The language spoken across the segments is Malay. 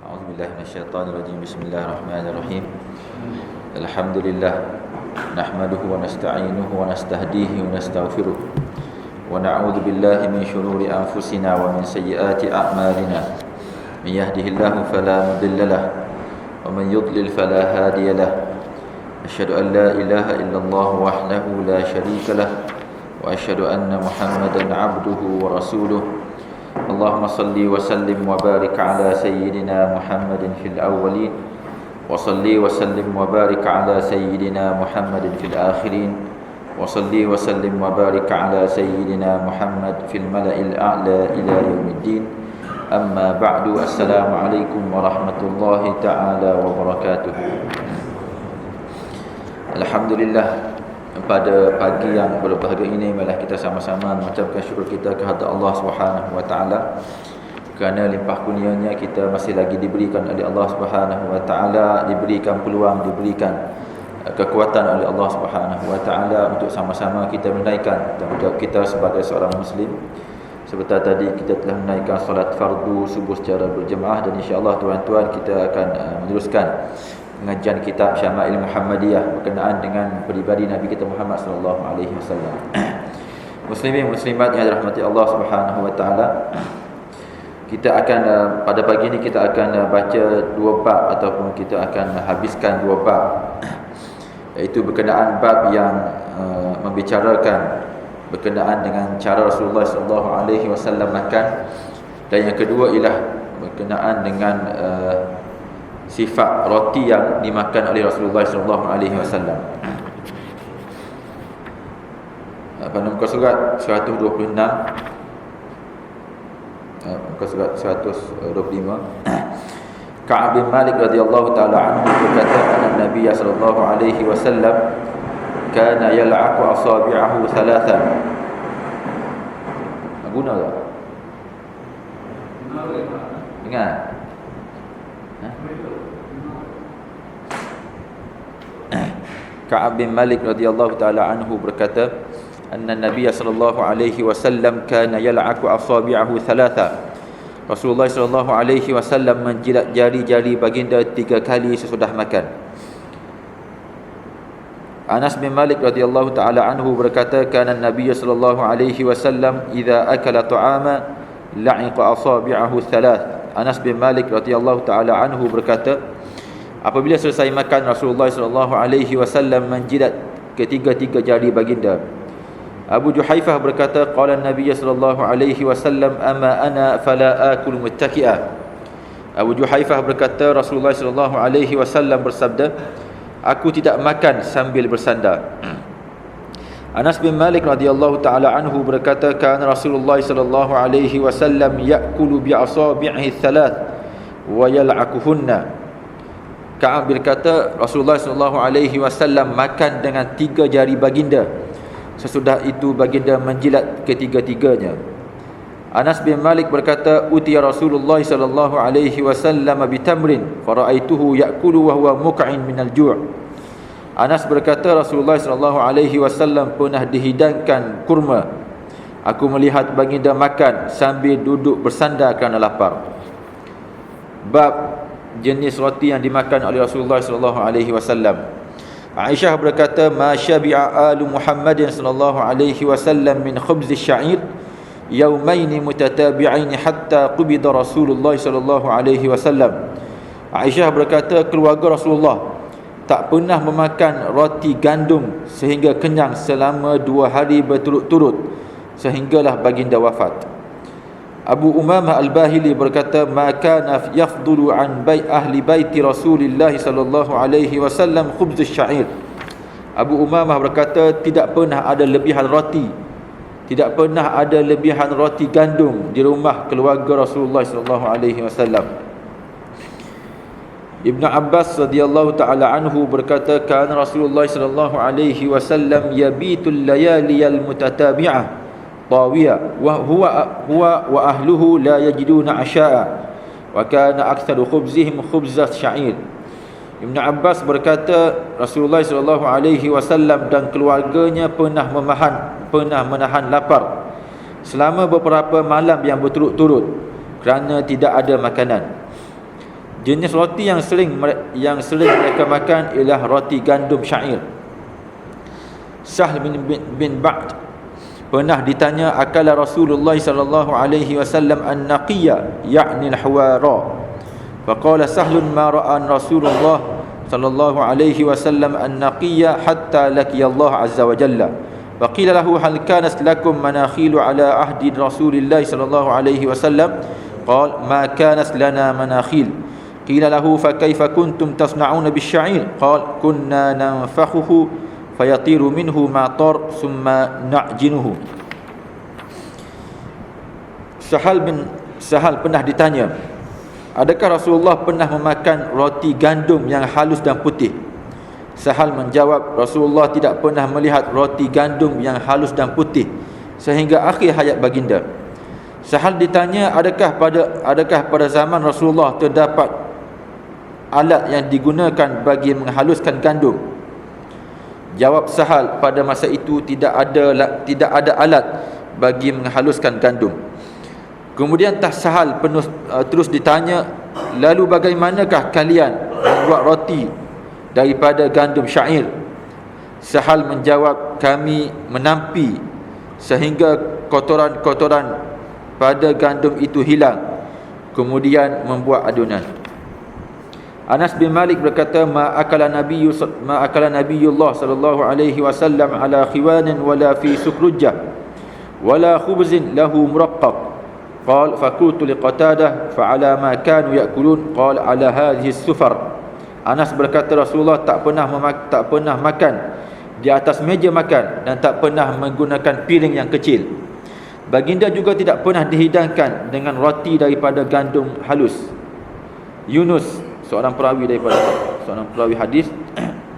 A'udzubillahi minasyaitonirrajim. Bismillahirrahmanirrahim. Alhamdulillah nahmaduhu wa nasta'inuhu wa nastahdihi wa nastaghfiruh wa na'udzu billahi min shururi anfusina wa min sayyiati a'malina. May yahdihillahu fala mudilla lahu wa man yudlil fala hadiya lahu. Asyhadu an la ilaha illallah wahdahu la syarika lahu wa asyhadu anna Muhammadan 'abduhu wa rasuluh. Allahumma salli wa sallim wa barik ala sayyidina Muhammadin fil awwalin wa salli wa sallim wa barik ala sayyidina Muhammadin fil akhirin wa salli wa sallim wa barik ala sayyidina Muhammad fil mala'il a'la ila yaumiddin. Amma ba'du. Assalamu alaikum warahmatullahi ta'ala wabarakatuh. Alhamdulillah, pada pagi yang berbahagia ini marilah kita sama-sama mengucapkan syukur kita kehadrat Allah Subhanahu wa taala kerana limpah kurnianya kita masih lagi diberikan oleh Allah Subhanahu wa taala, diberikan peluang, diberikan kekuatan oleh Allah Subhanahu wa taala untuk sama-sama kita menaikkan tanggungjawab kita sebagai seorang muslim. Sebentar tadi kita telah menaikkan solat fardu subuh secara berjemaah, dan insya-Allah tuan-tuan kita akan meneruskan pengajian kitab Syama'il Muhammadiyah berkenaan dengan peribadi Nabi kita Muhammad sallallahu alaihi wasallam. Muslimin muslimat yang dirahmati Allah Subhanahu wa taala, kita akan pada pagi ini kita akan baca dua bab ataupun kita akan habiskan dua bab, iaitu berkenaan bab yang membicarakan berkenaan dengan cara Rasulullah sallallahu alaihi wasallam makan, dan yang kedua ialah berkenaan dengan sifat roti yang dimakan oleh Rasulullah sallallahu alaihi wasallam. Pada muka surat 126, muka surat 125, Ka'ab bin Malik radhiyallahu taala anhu berkata, Nabi sallallahu alaihi wasallam kana yal'aqu asabi'ahu thalathan. Guna tak? Ingat? Ka'ab bin Malik radhiyallahu taala anhu berkata, anna Nabiy sallallahu alaihi wasallam kana yal'aqu asabi'ahu thalatha. Rasulullah sallallahu alaihi wasallam menjilat jari-jari baginda 3 kali sesudah makan. Anas bin Malik radhiyallahu taala anhu berkata, kana Nabiy sallallahu alaihi wasallam idza akala ta'ama la'iqa asabi'ahu thalath. Anas bin Malik radhiyallahu taala anhu berkata, apabila selesai makan, Rasulullah sallallahu alaihi wasallam menjilat ketiga-tiga jari baginda. Abu Juhaifah berkata, qala Nabi sallallahu alaihi wasallam, ama ana fala akul muttaqi'a. Abu Juhaifah berkata, Rasulullah sallallahu alaihi wasallam bersabda, aku tidak makan sambil bersandar. Anas bin Malik radhiyallahu taala anhu berkata, kana Rasulullah sallallahu alaihi wasallam ya'kulu bi asabi'ihi thalath wa yal'akuhunna. Ka'ab berkata, Rasulullah sallallahu alaihi wasallam makan dengan 3 jari baginda. Sesudah itu baginda menjilat ketiga-tiganya. Anas bin Malik berkata, utiya Rasulullah sallallahu alaihi wasallam bitamrin faraaituhu ya'kulu wa huwa muq'in minal ju'. Anas berkata, Rasulullah sallallahu alaihi wasallam pernah dihidangkan kurma. Aku melihat baginda makan sambil duduk bersandar kerana lapar. Bab jenis roti yang dimakan oleh Rasulullah sallallahu alaihi wasallam. Aisyah berkata, ma syabi'a alu Muhammadin sallallahu alaihi wasallam min khubz asy-sya'ir yawmayn mutatabi'ain hatta qubida Rasulullah sallallahu alaihi wasallam. Aisyah berkata, keluarga Rasulullah tak pernah memakan roti gandum sehingga kenyang selama 2 hari berturut-turut sehinggalah baginda wafat. Abu Umamah Al-Bahili berkata, ma kana yafdulu an ahli baiti Rasulillah sallallahu alaihi wasallam khubz asy-sya'ir. Abu Umamah berkata, tidak pernah ada lebihan roti, tidak pernah ada lebihan roti gandum di rumah keluarga Rasulullah sallallahu alaihi wasallam. Ibn Abbas radhiyallahu taala anhu berkata, kana Rasulullah sallallahu alaihi wasallam yabitul layaliyal mutatabi'ah tawiya wa huwa wa ahluhu la yajiduna asya'a wa kana aktsaru khubzihim khubzat sya'ir. Ibn Abbas berkata, Rasulullah sallallahu alaihi wasallam dan keluarganya pernah menahan lapar selama beberapa malam yang berturut-turut kerana tidak ada makanan. Jenis roti yang sering mereka makan ialah roti gandum syair. Sahl bin Ba'd pernah ditanya, akala Rasulullah sallallahu alaihi wasallam an-naqiyya ya'ni al-huwara. Faqala Sahlun ma ra'an Rasulullah sallallahu alaihi wasallam an-naqiyya hatta laqiya Allah azza wa jalla. Faqila lahu hal kanat lakum manakhilu ala ahdi Rasulillah sallallahu alaihi wasallam? Qala ma kanat lana manakhil. Qila lahu fa kaifa kuntum tasna'una bisya'ir? Qala kunna nanfakhuhu fayatiru minhu ma tar thumma na'jinuhu. Sahal pernah ditanya, adakah Rasulullah pernah memakan roti gandum yang halus dan putih? Sahal menjawab, Rasulullah tidak pernah melihat roti gandum yang halus dan putih sehingga akhir hayat baginda. Sahal ditanya, adakah pada zaman Rasulullah terdapat alat yang digunakan bagi menghaluskan gandum? Jawab Sahal, pada masa itu tidak ada alat bagi menghaluskan gandum. Kemudian Sahal terus ditanya, lalu bagaimanakah kalian membuat roti daripada gandum syair? Sahal menjawab, kami menampi sehingga kotoran-kotoran pada gandum itu hilang, kemudian membuat adunan. Anas bin Malik berkata, ma akala Nabiyullah sallallahu alaihi wasallam ala khiwanin wala fi sukrujah wala khubzin lahu muraqqaq. Qal faqultu liqatadah fa ala ma kanu ya'kulun qal ala hadhihi as-sufar. Anas berkata, Rasulullah tak pernah makan di atas meja makan dan tak pernah menggunakan piring yang kecil. Baginda juga tidak pernah dihidangkan dengan roti daripada gandum halus. Yunus, seorang perawi hadis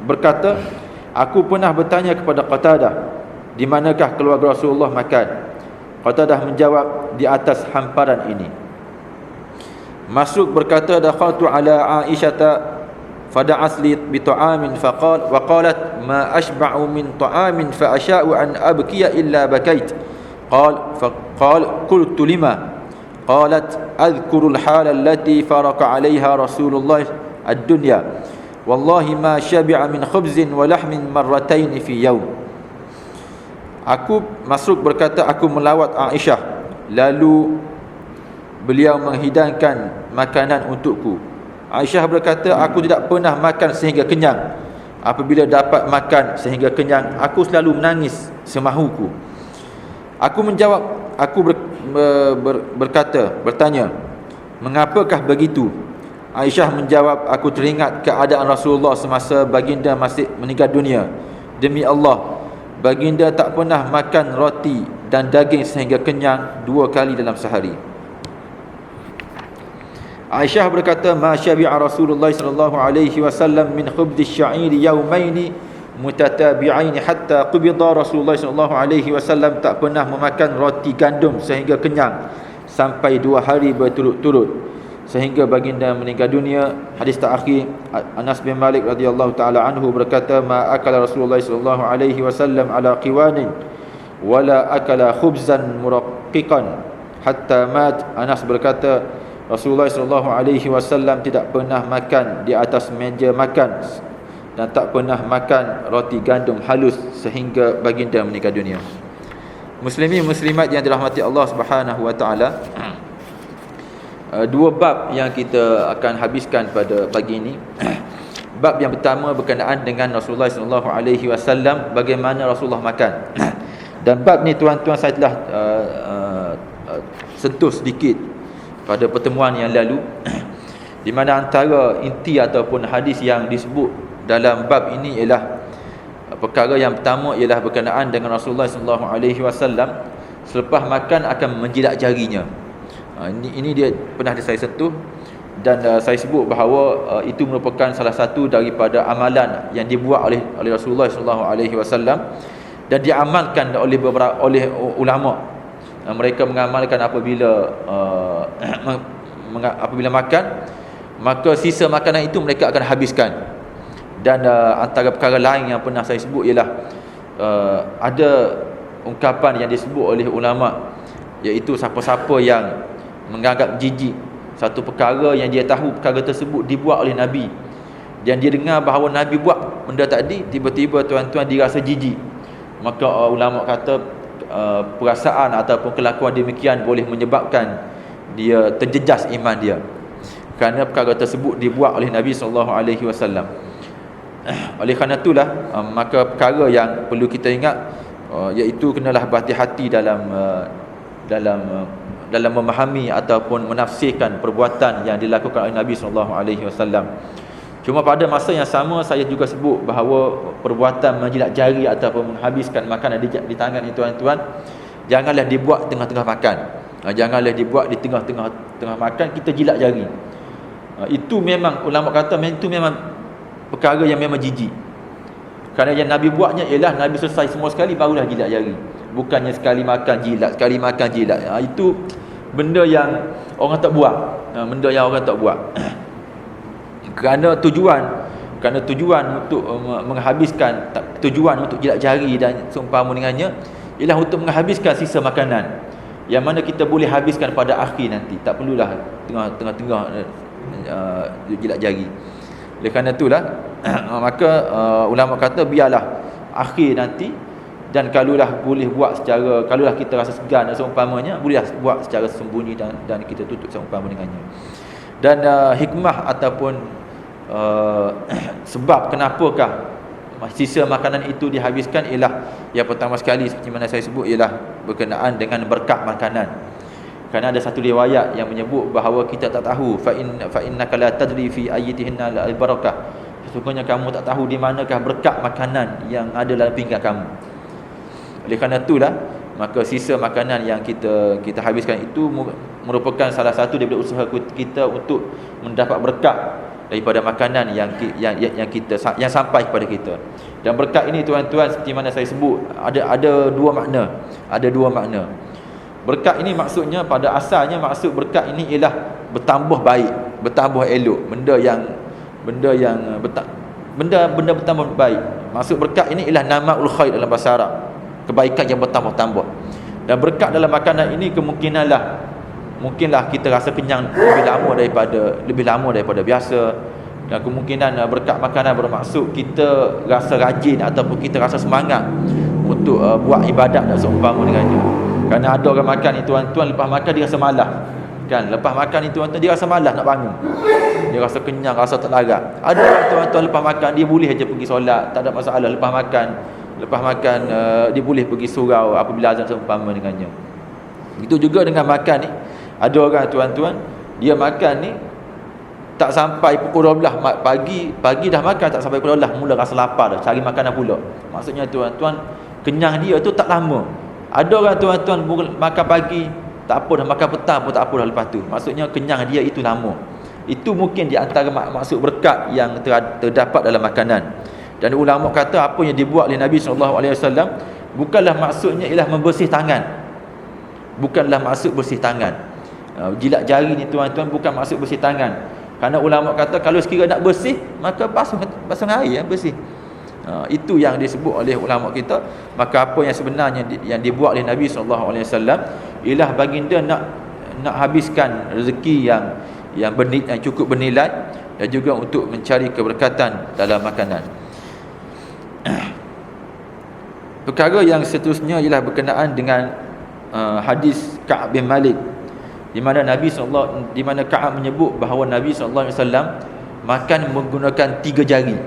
berkata, aku pernah bertanya kepada Qatadah, di manakah keluarga Rasulullah makan? Qatadah menjawab, di atas hamparan ini. Masruq berkata, dakhaltu ala Aisyata fada'at li bi ta'amin wa qalat ma ashba'u min ta'amin fa asha'u an abkiya illa bakait. Qal qultu lima? Qalat adhkuru al-hala allati faraka 'alayha Rasulullah ad-dunya wallahi ma syabi'a min khubzin wa lahmin marratain fi yawm. Masruq berkata, aku melawat Aisyah, lalu beliau menghidangkan makanan untukku. Aisyah berkata, aku tidak pernah makan sehingga kenyang. Apabila dapat makan sehingga kenyang, aku selalu menangis semahuku. Aku menjawab, bertanya, mengapakah begitu? Aisyah menjawab, aku teringat keadaan Rasulullah semasa baginda masih meninggal dunia. Demi Allah, baginda tak pernah makan roti dan daging sehingga kenyang 2 kali dalam sehari. Aisyah berkata, ma syabi'a Rasulullah sallallahu alaihi wasallam min khubz asy-sya'ir yawmaini mutatabi'ain hatta qubida. Rasulullah sallallahu alaihi wasallam tak pernah memakan roti gandum sehingga kenyang sampai 2 hari berturut-turut sehingga baginda meninggal dunia. Hadis terakhir, Anas bin Malik radhiyallahu taala anhu berkata, ma akala Rasulullah sallallahu alaihi wasallam ala qiwanin wala akala khubzan muraqqiqan hatta mat. Anas berkata, Rasulullah sallallahu alaihi wasallam tidak pernah makan di atas meja makan dan tak pernah makan roti gandum halus sehingga baginda meninggal dunia. Muslimin muslimat yang dirahmati Allah Subhanahu wa taala, 2 bab yang kita akan habiskan pada pagi ini. Bab yang pertama berkenaan dengan Rasulullah sallallahu alaihi wasallam, bagaimana Rasulullah makan. Dan bab ni tuan-tuan saya telah sentuh sedikit pada pertemuan yang lalu, di mana antara inti ataupun hadis yang disebut dalam bab ini ialah perkara yang pertama ialah berkenaan dengan Rasulullah sallallahu alaihi wasallam selepas makan akan menjilat jarinya. Ini dia pernah saya sentuh dan saya sebut bahawa itu merupakan salah satu daripada amalan yang dibuat oleh Rasulullah sallallahu alaihi wasallam dan diamalkan oleh ulama. Mereka mengamalkan apabila makan, maka sisa makanan itu mereka akan habiskan. Dan antara perkara lain yang pernah saya sebut ialah ada ungkapan yang disebut oleh ulama, iaitu siapa-siapa yang menganggap jijik satu perkara yang dia tahu perkara tersebut dibuat oleh Nabi, dan dia dengar bahawa Nabi buat benda tadi, tiba-tiba tuan-tuan dirasa jijik, maka ulama kata perasaan ataupun kelakuan demikian boleh menyebabkan dia terjejas iman dia, kerana perkara tersebut dibuat oleh Nabi SAW. Oleh kerana itulah maka perkara yang perlu kita ingat iaitu kenalah berhati-hati dalam memahami ataupun menafsirkan perbuatan yang dilakukan oleh Nabi SAW. Cuma pada masa yang sama saya juga sebut bahawa perbuatan menjilat jari ataupun menghabiskan makanan di tangan ini tuan-tuan, janganlah dibuat tengah-tengah makan. Janganlah dibuat di tengah makan kita jilat jari. Itu memang ulama kata itu memang perkara yang memang jijik. Kerana yang Nabi buatnya ialah Nabi selesai semua sekali barulah jilat jari. Bukannya sekali makan jilat, sekali makan jilat. Itu benda yang orang tak buat. Benda yang orang tak buat. Kerana tujuan untuk menghabiskan, tujuan untuk jilat jari dan seumpama dengannya ialah untuk menghabiskan sisa makanan yang mana kita boleh habiskan pada akhir nanti. Tak perlulah tengah-tengah jilat jari. Oleh kerana itulah maka ulama kata biarlah akhir nanti, dan kalaulah boleh buat secara, kalaulah kita rasa segan dan seumpamanya, bolehlah buat secara sembunyi dan kita tutup seumpama dengannya. Dan hikmah ataupun sebab kenapakah sisa makanan itu dihabiskan ialah yang pertama sekali seperti mana saya sebut ialah berkenaan dengan berkat makanan. Kerana ada satu riwayat yang menyebut bahawa kita tak tahu fa innaka la tadri fi ayyatihinna al-barakah. Sesungguhnya kamu tak tahu di manakah berkat makanan yang ada dalam pinggan kamu. Oleh kerana itulah maka sisa makanan yang kita habiskan itu merupakan salah satu daripada usaha kita untuk mendapat berkat daripada makanan yang sampai kepada kita. Dan berkat ini tuan-tuan seperti mana saya sebut ada dua makna. Ada dua makna. Berkat ini maksudnya pada asalnya maksud berkat ini ialah bertambah baik, bertambah elok, benda bertambah baik. Maksud berkat ini ialah namaul khair dalam bahasa Arab, kebaikan yang bertambah-tambah. Dan berkat dalam makanan ini mungkinlah kita rasa kenyang lebih lama daripada biasa, dan kemungkinan berkat makanan bermaksud kita rasa rajin ataupun kita rasa semangat untuk buat ibadat dan seumpama dengannya. Kerana ada orang makan ni tuan-tuan, lepas makan dia rasa malas. Kan, lepas makan ni tuan-tuan dia rasa malas nak bangun. Dia rasa kenyang, rasa tak larat. Ada orang tuan-tuan lepas makan dia boleh aja pergi solat, tak ada masalah. Lepas makan dia boleh pergi surau apabila azan seumpama dengannya. Itu juga dengan makan ni. Ada orang tuan-tuan dia makan ni tak sampai pukul 12 pagi dah makan, tak sampai pukul 12 mula rasa lapar dah, cari makanan pula. Maksudnya tuan-tuan kenyang dia tu tak lama. Ada orang tuan-tuan makan pagi tak apa dah, makan petang pun tak apa dah lepas tu. Maksudnya kenyang dia itu lama. Itu mungkin di antara maksud berkat yang terdapat dalam makanan. Dan ulama kata apa yang dibuat oleh Nabi SAW bukanlah maksudnya ialah membersih tangan. Bukanlah maksud bersih tangan. Jilat jari ni tuan-tuan bukan maksud bersih tangan. Kerana ulama kata kalau sekiranya nak bersih maka basuh air bersih. Itu yang disebut oleh ulama kita. Maka apa yang sebenarnya yang dibuat oleh Nabi SAW ialah baginda nak habiskan rezeki yang cukup bernilai, dan juga untuk mencari keberkatan dalam makanan. Perkara yang seterusnya ialah berkenaan dengan hadis Ka'ab bin Malik, di mana Ka'ab menyebut bahawa Nabi SAW makan menggunakan 3 jari.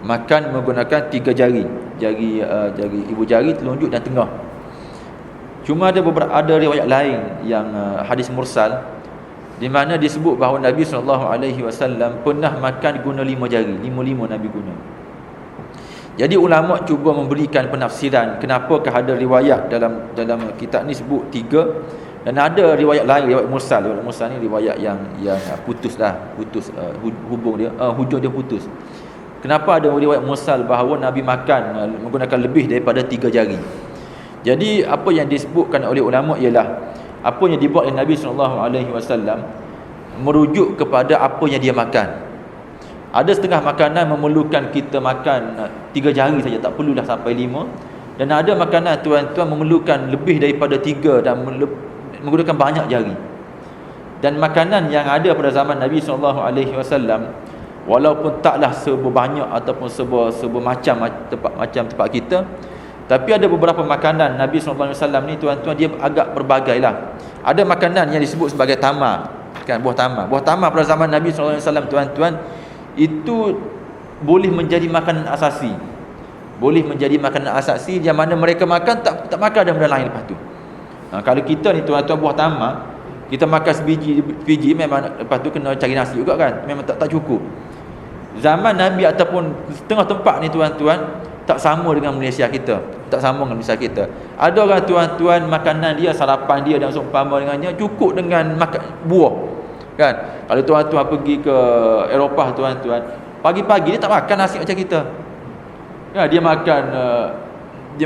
Makan menggunakan 3 jari. Jari ibu jari, telunjuk dan tengah. Cuma ada riwayat lain yang hadis mursal, di mana disebut bahawa Nabi SAW pernah makan guna 5 jari. 5 Nabi guna. Jadi ulama cuba memberikan penafsiran kenapakah ada riwayat dalam kitab ni sebut 3, dan ada riwayat lain, riwayat mursal. Riwayat mursal ni riwayat yang putus hujung dia putus. Kenapa ada riwayat mursal bahawa Nabi makan menggunakan lebih daripada 3 jari? Jadi apa yang disebutkan oleh ulama ialah apa yang dibuat oleh Nabi SAW merujuk kepada apa yang dia makan. Ada setengah makanan memerlukan kita makan 3 jari saja, tak perlulah sampai 5. Dan ada makanan tuan-tuan memerlukan lebih daripada 3 dan menggunakan banyak jari. Dan makanan yang ada pada zaman Nabi SAW, walaupun taklah sebanyak ataupun macam tempat kita, tapi ada beberapa makanan Nabi SAW ni tuan-tuan, dia agak berbagai lah. Ada makanan yang disebut sebagai tamar, kan, buah tamar. Buah tamar pada zaman Nabi SAW, tuan-tuan, itu boleh menjadi makanan asasi. Boleh menjadi makanan asasi yang mana mereka makan, tak makan ada benda lain lepas tu. Kalau kita ni tuan-tuan, buah tamar kita makan sebiji memang lepas tu kena cari nasi juga kan, memang tak cukup. Zaman Nabi ataupun setengah tempat ni tuan-tuan, tak sama dengan Malaysia kita, tak sama dengan Malaysia kita. Ada orang tuan-tuan, makanan dia, sarapan dia dan seumpama dengannya cukup dengan makan buah, kan. Kalau tuan-tuan pergi ke Eropah tuan-tuan, pagi-pagi dia tak makan nasi macam kita, ya, dia makan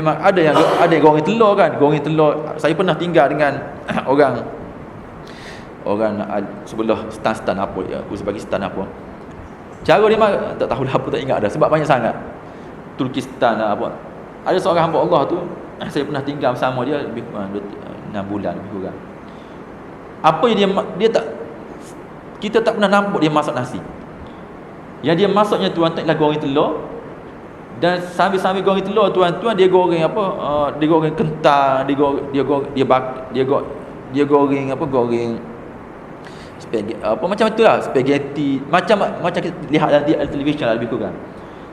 ada yang goreng telur, kan. Goreng telur, saya pernah tinggal dengan orang sebelah stan apa ya, Uzbekistan stan apa. Cara dia tak tahu dah apa, tak ingat dah sebab banyak sangat. Turkistan apa. Ada seorang hamba Allah tu, saya pernah tinggal bersama dia lebih kurang 6 bulan lebih kurang. Apa yang dia tak, kita tak pernah nampak dia masak nasi. Yang dia masaknya tuan-tuan ialah goreng telur. Dan sambil goreng telur tuan-tuan, dia goreng apa? Dia goreng kentang, dia goreng apa? Goreng spaghetti, apa macam itulah, spaghetti, macam kita lihat dalam televisyen lah lebih kurang.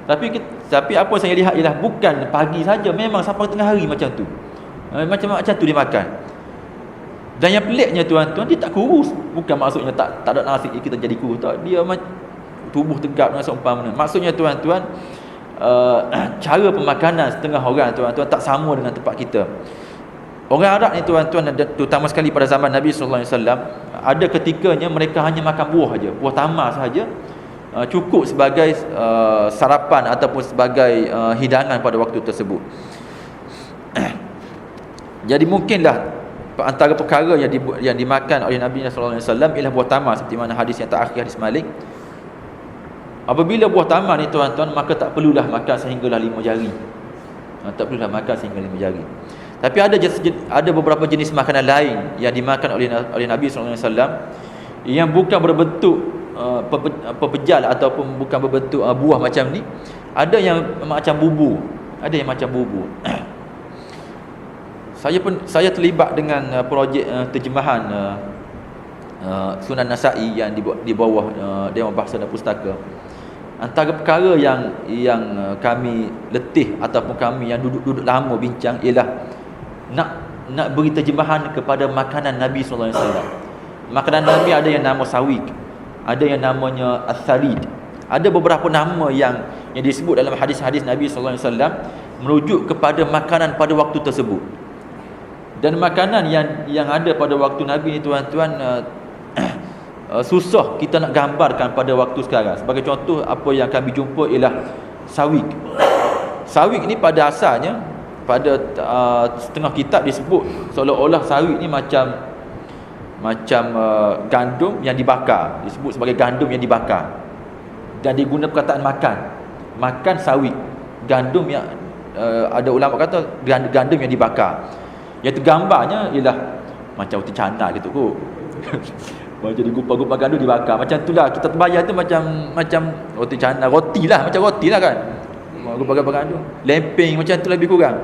Tapi apa saya lihat ialah bukan pagi saja, memang sampai tengah hari macam tu. Macam tu dia makan. Dan yang peliknya tuan-tuan, dia tak kurus. Bukan maksudnya tak ada nasi kita jadi kurus, tak. Dia tubuh tegap dengan seumpama. Maksudnya tuan-tuan, cara pemakanan setengah orang tuan-tuan tak sama dengan tempat kita. Orang Arab ni tuan-tuan, terutama sekali pada zaman Nabi SAW, ada ketikanya mereka hanya makan buah saja, buah tamar sahaja, cukup sebagai sarapan ataupun sebagai hidangan pada waktu tersebut. Jadi mungkinlah antara perkara yang dimakan oleh Nabi SAW ialah buah tamar, seperti mana hadis yang terakhir, hadis Malik. Apabila buah tamar ni tuan-tuan, maka tak perlulah makan sehinggalah 5 jari. Tak perlulah makan sehingga 5 jari. Tapi ada beberapa jenis makanan lain yang dimakan oleh Nabi SAW yang bukan berbentuk pepejal ataupun bukan berbentuk buah macam ni. Ada yang macam bubu, ada yang macam bubu. Saya terlibat dengan projek terjemahan Sunan Nasa'i yang di bawah Dewan Bahasa dan Pustaka. Antara perkara yang kami letih ataupun kami yang duduk lama bincang ialah nak beri terjemahan kepada makanan Nabi SAW. Makanan Nabi ada yang nama sawik, ada yang namanya as-salid. Ada beberapa nama yang disebut dalam hadis-hadis Nabi SAW merujuk kepada makanan pada waktu tersebut. Dan makanan yang ada pada waktu Nabi ni tuan-tuan, susah kita nak gambarkan pada waktu sekarang. Sebagai contoh, apa yang kami jumpa ialah sawik. Sawik ni pada asalnya, pada setengah kitab disebut seolah-olah sawik ni macam gandum yang dibakar. Disebut sebagai gandum yang dibakar. Dan digunakan perkataan makan sawik. Gandum yang ada ulama kata gandum yang dibakar. Yang tergambarnya ialah macam roti canai gitu kot. Macam digumpal-gumpal gandum dibakar. Macam itulah kita terbayang tu macam roti canai, roti lah, macam roti lah kan. Gumpal-gumpal gandum, lempeng macam tu lebih kurang.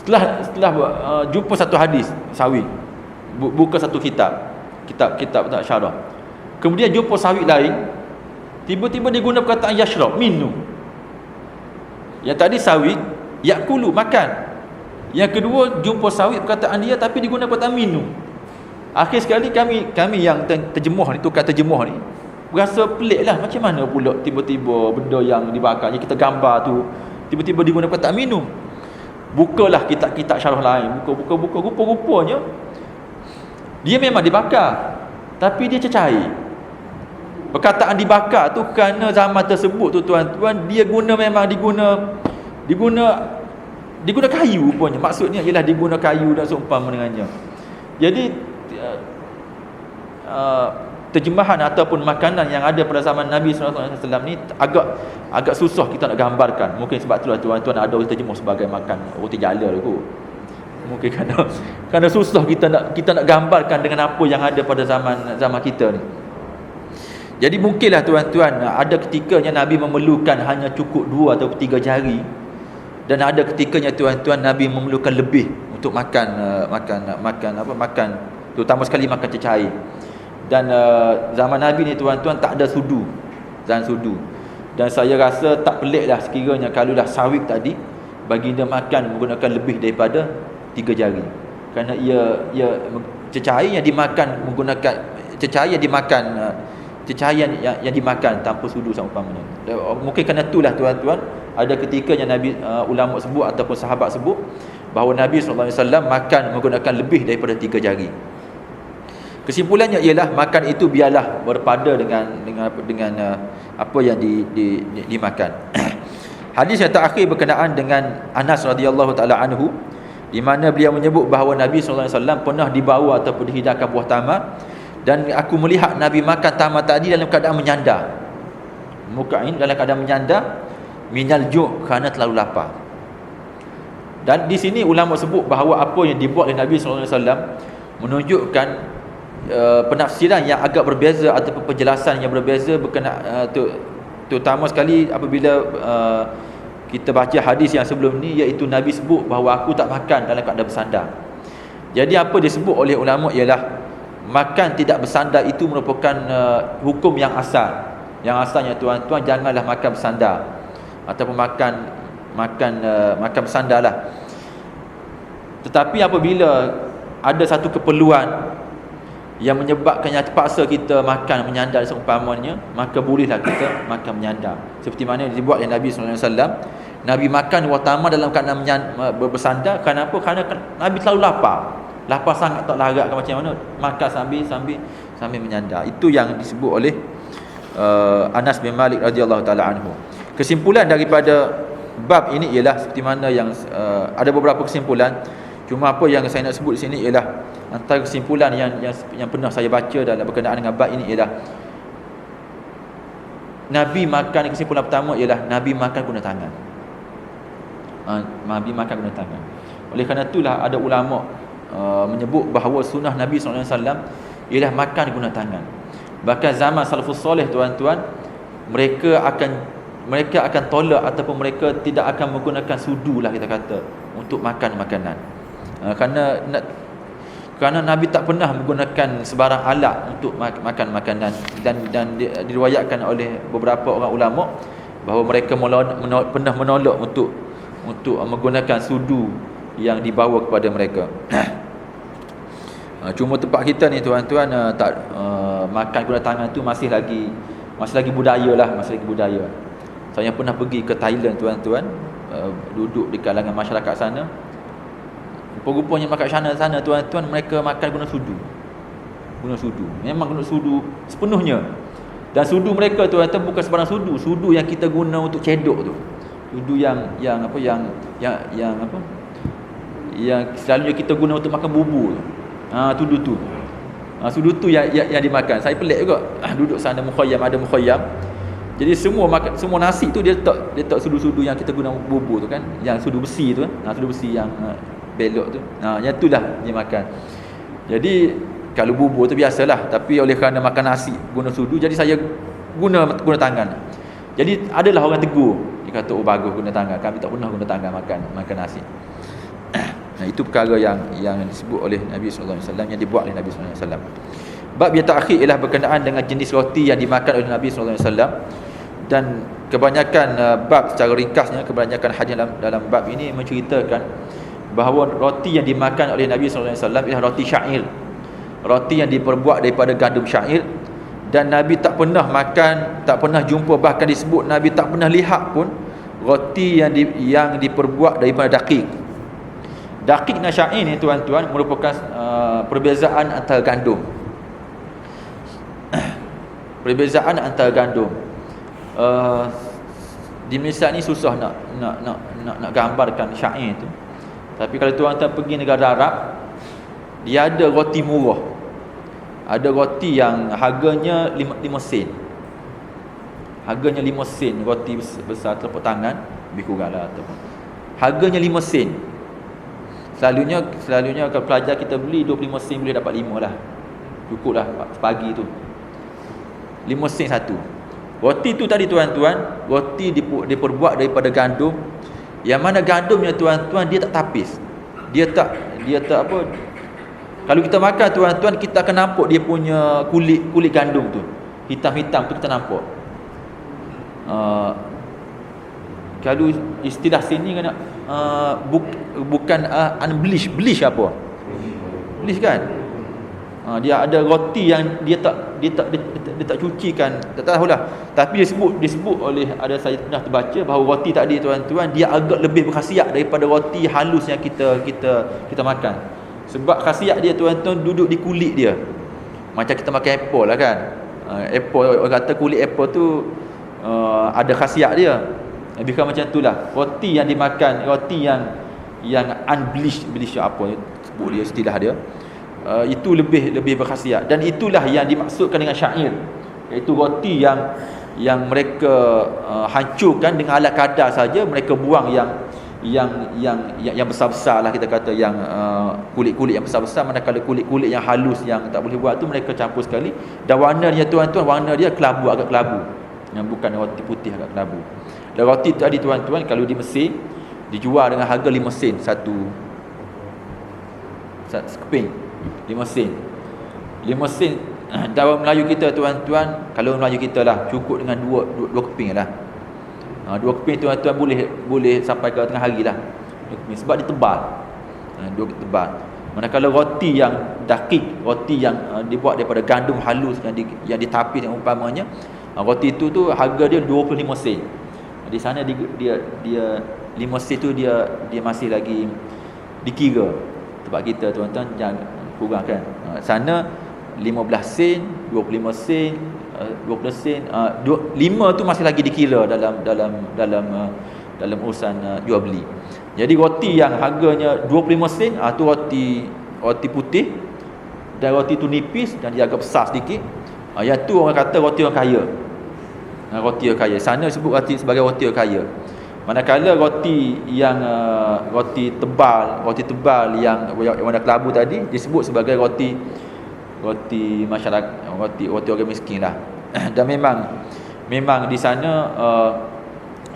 Setelah jumpa satu hadis sawik, buka satu kitab tak syarah. Kemudian jumpa sawik lain, tiba-tiba dia guna perkataan yashrab, minum. Yang tadi sawik, yakulu, makan. Yang kedua jumpa sawik perkataan dia tapi digunakan perkataan minum. Akhir sekali kami yang terjemah ni, tukar terjemah ni, berasa pelik lah, macam mana pula tiba-tiba benda yang dibakar, yang kita gambar tu tiba-tiba digunakan perkataan minum. Bukalah kitab-kitab syarah lain, buka rupa-rupanya dia memang dibakar tapi dia cecair. Perkataan dibakar tu kerana zaman tersebut tu tuan-tuan, dia memang diguna kayu rupanya. Maksudnya ialah diguna kayu dan seumpama dengannya. Jadi terjemahan ataupun makanan yang ada pada zaman Nabi SAW ni agak susah kita nak gambarkan. Mungkin sebab itulah tuan-tuan ada orang terjemah sebagai makan roti jala tu. Mungkin kerana susah kita nak gambarkan dengan apa yang ada pada zaman kita ni. Jadi mungkinlah tuan-tuan, ada ketikanya Nabi memerlukan hanya cukup 2 atau 3 jari, dan ada ketikanya tuan-tuan Nabi memerlukan lebih untuk makan, terutama sekali makan cecair. Dan zaman Nabi ni tuan-tuan tak ada sudu, dan saya rasa tak peliklah sekiranya kalau dah sawik tadi baginda makan menggunakan lebih daripada 3 jari, kerana ia cecair yang dimakan menggunakan cecair yang dimakan tanpa sudu seumpamanya. Mungkin kerana itulah tuan-tuan, ada ketikanya Nabi, ulama sebut ataupun sahabat sebut bahawa Nabi SAW makan menggunakan lebih daripada 3 jari. Kesimpulannya ialah makan itu biarlah berpada dengan apa yang dimakan. Hadis yang terakhir berkenaan dengan Anas radhiyallahu taala anhu, di mana beliau menyebut bahawa Nabi SAW pernah dibawa ataupun dihidangkan buah tamar, dan aku melihat Nabi makan tamar tadi dalam keadaan menyandar. Mukain dalam keadaan menyandar, minal ju', kerana terlalu lapar. Dan di sini ulama sebut bahawa apa yang dibuat oleh Nabi SAW menunjukkan penafsiran yang agak berbeza ataupun penjelasan yang berbeza berkenaan, terutama sekali apabila kita baca hadis yang sebelum ni, iaitu Nabi sebut bahawa aku tak makan dalam keadaan bersandar. Jadi apa disebut oleh ulama ialah makan tidak bersandar itu merupakan hukum yang asal. Yang asalnya tuan-tuan, janganlah makan bersandar ataupun makan bersandar lah. Tetapi apabila ada satu keperluan yang menyebabkan, yang terpaksa kita makan menyandar seumpamanya, maka bolehlah kita makan menyandar. Seperti mana yang dibuat oleh Nabi SAW. Nabi makan buah tamar dalam keadaan bersandar. Kenapa? Kerana Nabi terlalu lapar sangat, tak larat ke macam mana, makan sambil menyandar. Itu yang disebut oleh Anas bin Malik radhiyallahu taala anhu. Kesimpulan daripada bab ini ialah seperti mana yang ada beberapa kesimpulan. Cuma apa yang saya nak sebut di sini ialah antara kesimpulan yang pernah saya baca dalam berkenaan dengan bab ini ialah Nabi makan, kesimpulan pertama ialah Nabi makan guna tangan. Nabi makan guna tangan. Oleh kerana itulah ada ulama menyebut bahawa sunnah Nabi SAW ialah makan guna tangan. Bahkan zaman salafus soleh tuan-tuan, mereka akan tolak ataupun mereka tidak akan menggunakan sudu lah kita kata untuk makan makanan. Kerana Nabi tak pernah menggunakan sebarang alat untuk makan makanan, dan diriwayatkan oleh beberapa orang ulama bahawa mereka pernah menolak untuk menggunakan sudu yang dibawa kepada mereka. Cuma tempat kita ni tuan-tuan, makan guna tangan tu masih lagi budaya lah, masih lagi budaya. Saya pernah pergi ke Thailand tuan-tuan, duduk di kalangan masyarakat sana. Rupanya masyarakat sana tuan-tuan, mereka makan guna sudu. Memang guna sudu sepenuhnya. Dan sudu mereka tuan-tuan bukan sebarang sudu yang kita guna untuk cedok tu. Sudu yang selalunya kita guna untuk makan bubur tu. Sudu tu yang dimakan. Saya pelik juga. Duduk sana ada mukhayyam. Jadi semua nasi tu dia letak sudu-sudu yang kita guna bubur tu kan, yang sudu besi tu kan. Sudu besi yang belok tu. Yang itulah dia makan. Jadi kalau bubur tu biasalah, tapi oleh kerana makan nasi guna sudu, jadi saya guna tangan. Jadi adalah orang tegur, dia kata bagus guna tangan, kami tak pernah guna tangan makan nasi. Itu perkara yang disebut oleh Nabi SAW, yang dibuat oleh Nabi SAW. Bab yang terakhir ialah berkenaan dengan jenis roti yang dimakan oleh Nabi SAW. Dan kebanyakan bab secara ringkasnya, kebanyakan hadis dalam bab ini menceritakan bahawa roti yang dimakan oleh Nabi SAW ialah roti syair. Roti yang diperbuat daripada gandum syair. Dan Nabi tak pernah makan, tak pernah jumpa, bahkan disebut Nabi tak pernah lihat pun roti yang diperbuat daripada daqiq. Daqiq dan syair ni tuan-tuan merupakan perbezaan antara gandum. Perbezaan antara gandum. Di Malaysia ni susah nak gambarkan syair tu. Tapi kalau tuan-tuan pergi negara Arab, dia ada roti murah. Ada roti yang harganya 5 sen. Harganya 5 sen, roti besar telapak tangan, lebih kurang lah ataupun. Harganya 5 sen. Selalunya kalau pelajar kita beli 25 sen boleh dapat 5 lah. Cukup lah pagi tu. 5 sen satu. Roti tu tadi tuan-tuan, roti diperbuat daripada gandum. Yang mana gandumnya tuan-tuan dia tak tapis. Dia tak apa. Kalau kita makan tuan-tuan, kita akan nampak dia punya kulit gandum tu. Hitam-hitam tu kita nampak. Kalau istilah sini kan bukan bleach apa? Bleach kan? Dia ada roti yang dia tak cucikan, tak tahulah. Tapi disebut oleh, ada saya pernah terbaca bahawa roti tadi tuan-tuan dia agak lebih berkhasiat daripada roti halus yang kita makan. Sebab khasiat dia tuan-tuan duduk di kulit dia. Macam kita makan apple lah kan. Apple, orang kata kulit apple tu ada khasiat dia. Lebih kurang macam itulah. Roti yang dimakan, roti yang unbleached, bleach apa sebut dia, istilah dia, itu lebih berkhasiat. Dan itulah yang dimaksudkan dengan syair, iaitu roti yang mereka hancurkan dengan alat kadar saja. Mereka buang yang besar-besar lah, kita kata yang kulit-kulit yang besar-besar. Manakala kulit-kulit yang halus yang tak boleh buat tu mereka campur sekali. Dan warna dia tuan-tuan, warna dia kelabu, agak kelabu, yang bukan roti putih, agak kelabu. Dan roti tadi tuan-tuan kalau di Mesir dijual dengan harga 5 sen satu sekeping. 5 sen. 5 sen dalam Melayu kita tuan-tuan, kalau Melayu kita lah cukup dengan 2 keping lah. 2 keping tuan-tuan boleh sampai ke tengah hari lah. 2 keping sebab dia tebal. 2 keping tebal. Manakala roti yang dakik, roti yang dibuat daripada gandum halus yang ditapis yang umpamanya, roti itu tu harga dia 25 sen. Di sana dia 5 sen tu dia masih lagi dikira. Tempat kita tuan-tuan jangan kurang kan. Sana 15 sen, 25 sen, 20 sen, 5 tu masih lagi dikira dalam urusan jual beli. Jadi roti yang harganya 25 sen, tu roti putih, dan roti tu nipis dan dia agak besar sedikit. Yang tu orang kata roti orang kaya. Roti orang kaya. Sana sebut roti sebagai roti orang kaya. Manakala roti yang roti tebal yang warna kelabu tadi disebut sebagai roti masyarakat, roti orang miskin lah. Dan memang di sana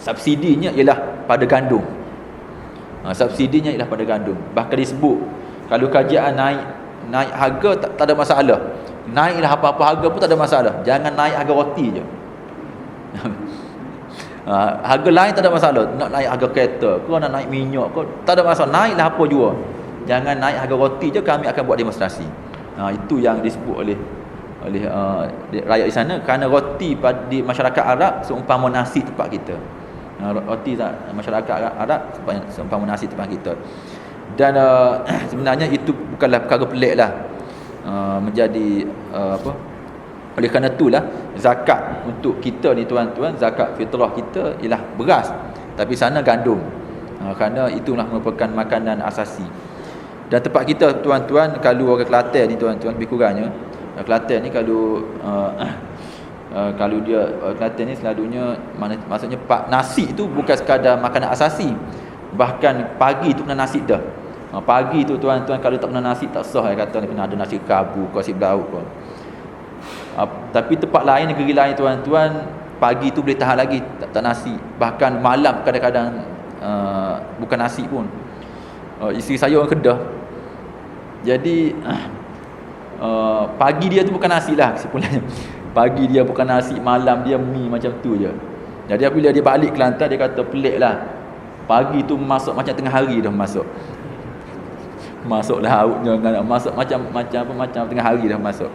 subsidinya ialah pada gandum. Subsidinya ialah pada gandum. Bahkan disebut kalau kerajaan naik harga tak ada masalah. Naiklah apa-apa harga pun tak ada masalah. Jangan naik harga roti je. Harga lain tak ada masalah. Nak naik harga kereta ke, nak naik minyak ke, tak ada masalah. Naiklah apa jua. Jangan naik harga roti je, kami akan buat demonstrasi. Itu yang disebut oleh rakyat di sana. Kerana roti di masyarakat Arab seumpama nasi tempat kita. Roti masyarakat Arab seumpama nasi tempat kita. Dan sebenarnya itu bukanlah perkara pelik lah. Menjadi oleh kerana itulah zakat untuk kita ni tuan-tuan, zakat fitrah kita ialah beras, tapi sana gandum. Kerana itulah merupakan makanan asasi. Dan tempat kita tuan-tuan, kalau orang Kelantan ni tuan-tuan, lebih kurangnya Kelantan ni kalau dia Kelantan ni selalunya maksudnya nasi tu bukan sekadar makanan asasi. Bahkan pagi tu kena nasi dah. Pagi tu tuan-tuan kalau tak kena nasi tak sah, kata ni kena ada nasi kabu, nasi belauk pun. Tapi tempat lain, negeri lain tuan-tuan, pagi tu boleh tahan lagi tak nasi. Bahkan malam kadang-kadang bukan nasi pun. Isteri saya orang Kedah. Jadi pagi dia tu bukan nasi lah kesimpulannya. Pagi dia bukan nasi, malam dia mi macam tu je. Jadi apabila dia balik Kelantan, dia kata pelik lah. Pagi tu masuk macam tengah hari dah masuk. Masuklah lautnya, masuk macam tengah hari dah masuk.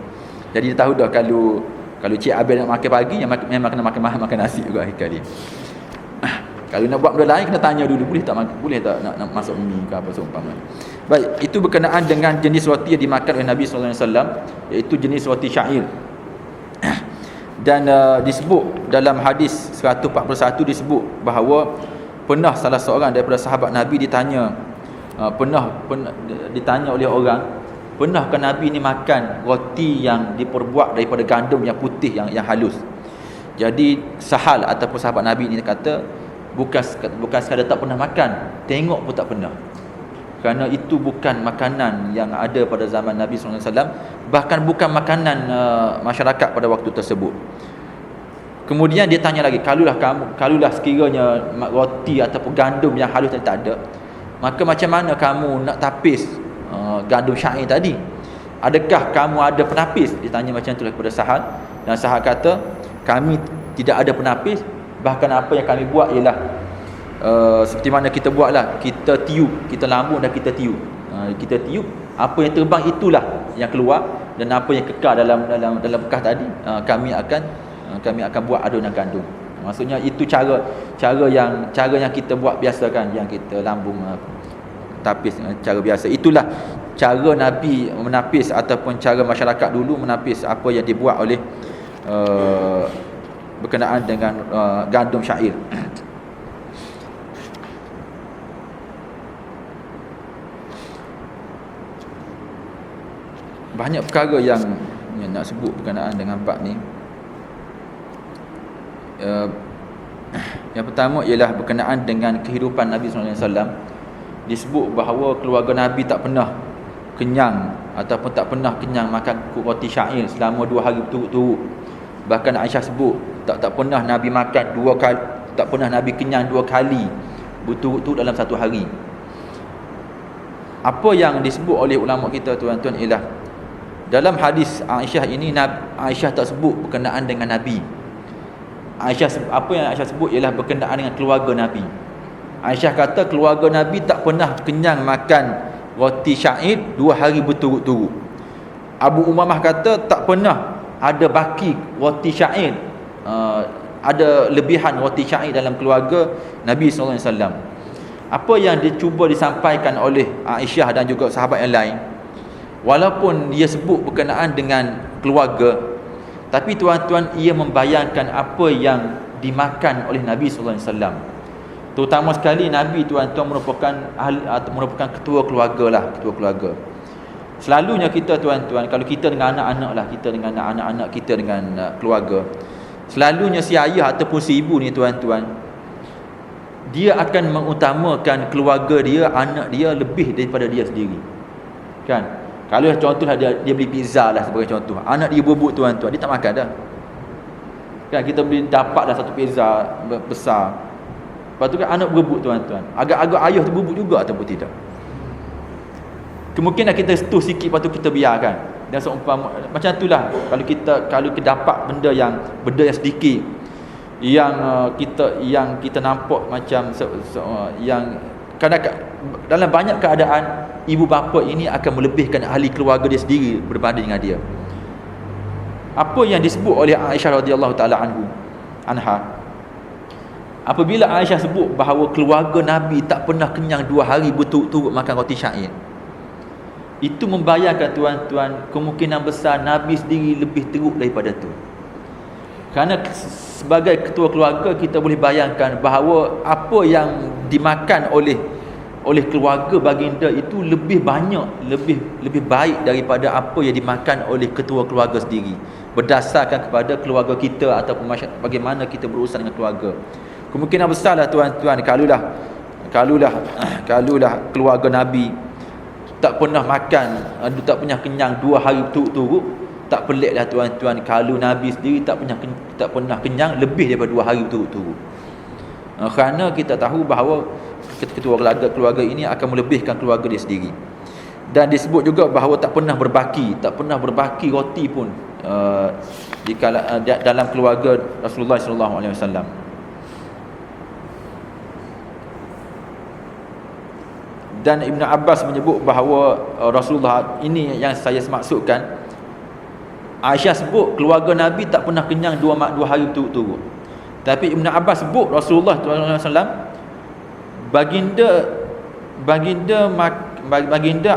Jadi dia tahu dah kalau Cik Abel nak makan pagi, memang kena makan nasi juga hari kali. Kalau nak buat benda lain kena tanya dulu, boleh tak nak masuk mi ke apa seumpama. Baik, itu berkenaan dengan jenis roti yang dimakan oleh Nabi sallallahu alaihi wasallam, iaitu jenis roti syair. Dan disebut dalam hadis 141 disebut bahawa pernah salah seorang daripada sahabat Nabi ditanya oleh orang, pernahkah Nabi ni makan roti yang diperbuat daripada gandum yang putih yang halus? Jadi Sahal ataupun sahabat Nabi ni kata bukan sekadar tak pernah makan, tengok pun tak pernah. kerana itu bukan makanan yang ada pada zaman Nabi SAW, bahkan bukan makanan masyarakat pada waktu tersebut. Kemudian dia tanya lagi, kalulah sekiranya roti ataupun gandum yang halus tadi tak ada, maka macam mana kamu nak tapis gandum syair tadi? Adakah kamu ada penapis? Dia tanya macam itulah kepada Sahal, dan Sahal kata, kami tidak ada penapis, bahkan apa yang kami buat ialah seperti mana kita buatlah, kita tiup, kita lambung dan kita tiup. Kita tiup, apa yang terbang itulah yang keluar, dan apa yang kekal dalam bekas tadi kami akan buat adunan gandum. Maksudnya itu cara yang kita buat biasa kan, yang kita lambung tapis cara biasa. Itulah cara Nabi menapis ataupun cara masyarakat dulu menapis apa yang dibuat oleh berkenaan dengan gandum syair. Banyak perkara yang nak sebut berkenaan dengan bab ni. Yang pertama ialah berkenaan dengan kehidupan Nabi SAW. Disebut bahawa keluarga Nabi tak pernah kenyang ataupun tak pernah kenyang makan roti syair selama 2 hari berturut-turut. Bahkan Aisyah sebut tak pernah Nabi makan 2 kali, tak pernah Nabi kenyang 2 kali berturut-turut dalam 1 hari. Apa yang disebut oleh ulama kita tuan-tuan ialah dalam hadis Aisyah ini, Aisyah tak sebut berkenaan dengan Nabi. Apa yang Aisyah sebut ialah berkenaan dengan keluarga Nabi. Aisyah kata keluarga Nabi tak pernah kenyang makan roti syair 2 hari berturut-turut. Abu Umamah kata tak pernah ada baki roti syair, ada lebihan roti syair dalam keluarga Nabi SAW. Apa yang dicuba disampaikan oleh Aisyah dan juga sahabat yang lain, walaupun dia sebut berkenaan dengan keluarga, tapi tuan-tuan, ia membayangkan apa yang dimakan oleh Nabi SAW. Terutama sekali Nabi tuan-tuan merupakan ketua keluarga lah, ketua keluarga. Selalunya kita tuan-tuan, kalau kita dengan anak-anak lah, kita dengan anak-anak kita dengan keluarga, selalunya si ayah ataupun si ibu ni tuan-tuan, dia akan mengutamakan keluarga dia, anak dia lebih daripada dia sendiri. Kan? Kalau contohlah dia beli pizza lah sebagai contoh, anak dia berebut tuan-tuan, dia tak makan dah. Kan kita dapat dah satu pizza besar, lepas tu kan anak berebut tuan-tuan, agak-agak ayah tu berebut juga ataupun tidak. Kemungkinan kita setuh sikit, lepas tu kita biarkan. Dan seumpama macam itulah kalau kita dapat benda yang sedikit yang kita nampak macam yang kadang-kadang dalam banyak keadaan ibu bapa ini akan melebihkan ahli keluarga dia sendiri berbanding dengan dia. Apa yang disebut oleh Aisyah radhiyallahu taala anha, apabila Aisyah sebut bahawa keluarga Nabi tak pernah kenyang 2 hari berturut-turut makan roti syair, itu membayangkan tuan-tuan kemungkinan besar Nabi sendiri lebih teruk daripada tu. Kerana sebagai ketua keluarga, kita boleh bayangkan bahawa apa yang dimakan oleh keluarga baginda itu lebih banyak, lebih baik daripada apa yang dimakan oleh ketua keluarga sendiri, berdasarkan kepada keluarga kita ataupun bagaimana kita berurusan dengan keluarga. Kemungkinan besarlah tuan-tuan, kalulah keluarga Nabi tak pernah makan, tak pernah kenyang 2 hari berturut-turut, tak peliklah tuan-tuan kalau Nabi sendiri tak pernah kenyang lebih daripada 2 hari berturut-turut. Kerana kita tahu bahawa ketua keluarga ini akan melebihkan keluarga dia sendiri. Dan disebut juga bahawa tak pernah berbaki roti pun dalam keluarga Rasulullah SAW. Dan Ibn Abbas menyebut bahawa Rasulullah ini yang saya maksudkan, Aisyah sebut keluarga Nabi tak pernah kenyang 2 hari berturut-turut. Tapi Ibn Abbas sebut Rasulullah SAW, baginda